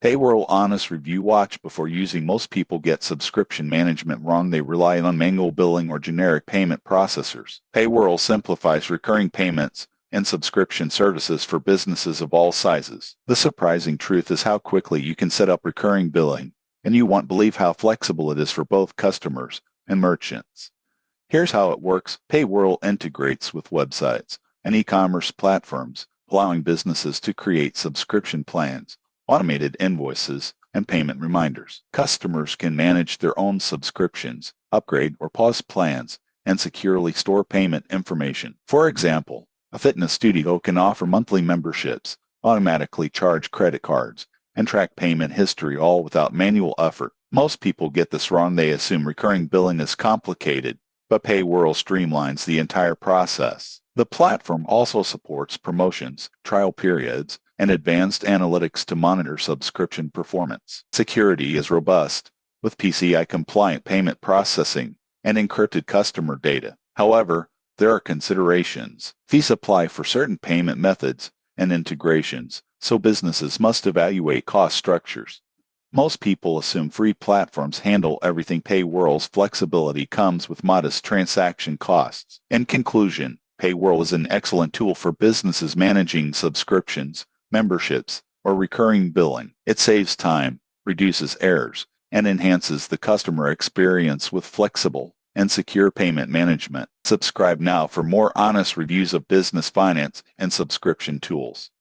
Payroll Honest Review Watch before using. Most people get subscription management wrong. They rely on manual billing or generic payment processors. Payroll simplifies recurring payments and subscription services for businesses of all sizes. The surprising truth is how quickly you can set up recurring billing, and you won't believe how flexible it is for both customers and merchants. Here's how it works. Payroll integrates with websites and e-commerce platforms, allowing businesses to create subscription plans, automated invoices, and payment reminders. Customers can manage their own subscriptions, upgrade or pause plans, and securely store payment information. For example, a fitness studio can offer monthly memberships, automatically charge credit cards, and track payment history, all without manual effort. Most people get this wrong. They assume recurring billing is complicated, but Payworld streamlines the entire process. The platform also supports promotions, trial periods, and advanced analytics to monitor subscription performance. Security is robust, with PCI-compliant payment processing and encrypted customer data. However, there are considerations. Fees apply for certain payment methods and integrations, so businesses must evaluate cost structures. Most people assume free platforms handle everything. Payworld's flexibility comes with modest transaction costs. In conclusion, Payworld is an excellent tool for businesses managing subscriptions, memberships, or recurring billing. It saves time, reduces errors, and enhances the customer experience with flexible and secure payment management. Subscribe now for more honest reviews of business finance and subscription tools.